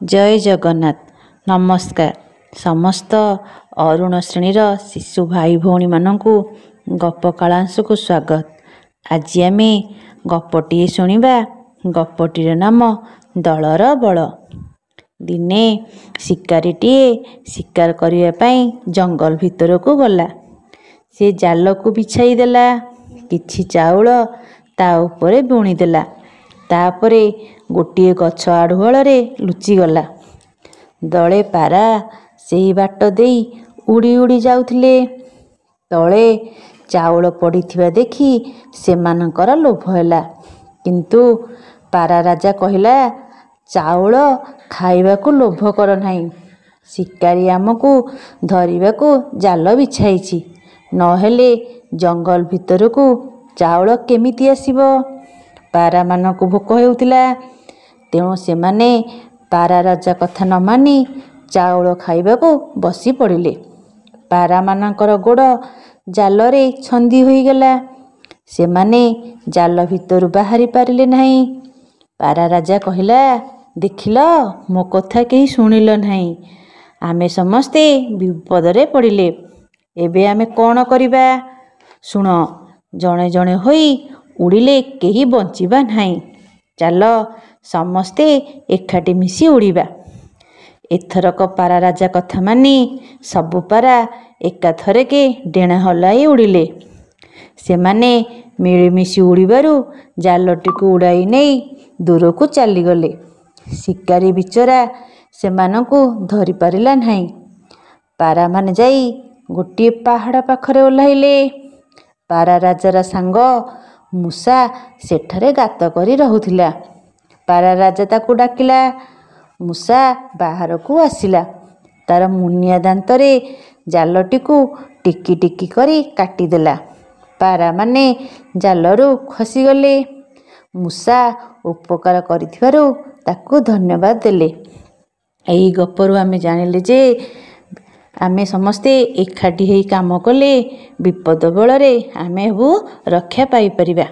जय जगन्नाथ। नमस्कार समस्त अरुण श्रेणीर शिशु भाई भौणी मानू गप कालांश को स्वागत। आज आम गपटी शुणा। गपटीर नाम दलर बल। दिने शिकारीटीए शिकार करने जंगल भितर को गला। से जाल को बिछाई देला, किछि चाउल ता उपरे बुणीदेला। तापरे गोटे गछ आढ़ुआल लुचिगला। दले पारा सेही बाट देई उड़ी उड़ी जाउथिले। तले चाउल पड़िथिबा देखि सेमानकर लोभ होला, किंतु पारा राजा कहिला, चाउल खाइबाकू लोभ कर नाही। शिकारी आमको धरिबाकू जाल बिछाइछि, नहेले जंगल भितरकू चाउल केमिति आसिबो। पारा मानकू भोक हेउथिला, तेणु सेमाने पारा राजा कथा न मानि चाउल खाइबाकू बसी पड़िले। पारा मानकर गोड़ जालरे छंदी होईगला। सेमाने जाल भितरु बाहरी पारिले नाही। पारा राजा कहिला, देखिल मो कथा केही शुणिल नाही। आमे समस्ते विपदरे पड़िले। एबे आमे कौन करिबा? शुण, जणे जणे होई उड़िले केही बंचिबा नाही। चल समस्ते एकाठी मिसी उड़िबा। एथरक पारा राजा कथा मानि सबु पारा एकाथरके डेणा हलाई उड़िले। सेमाने मिलीमिशी उड़िबारु जालटीकू उड़ाई नहीं दूर को चलीगले। शिकारी बिचरा सेमानकू धरि पारिला नाही। पारा माने जाई गोटे पहाड़ पाखरे ओह्लाइले। पारा राजार सांग मूसा सेठारे गात करी रहुथिला। पारा राजा ताकू डाकिला। मूसा बाहर को आसिला। तार मुनिया दांतरे जालटीकू टिकी टिकी करी काटिदेला। पारा माने जालरू खसीगले। मूसा उपकार करिथिबारु ताकू धन्यवाद देले। एही गपरु आमे जानिले जे आमे समस्ते एकाठी हेई काम कले विपद बेଳରେ आमे रक्षा पाई परिबा।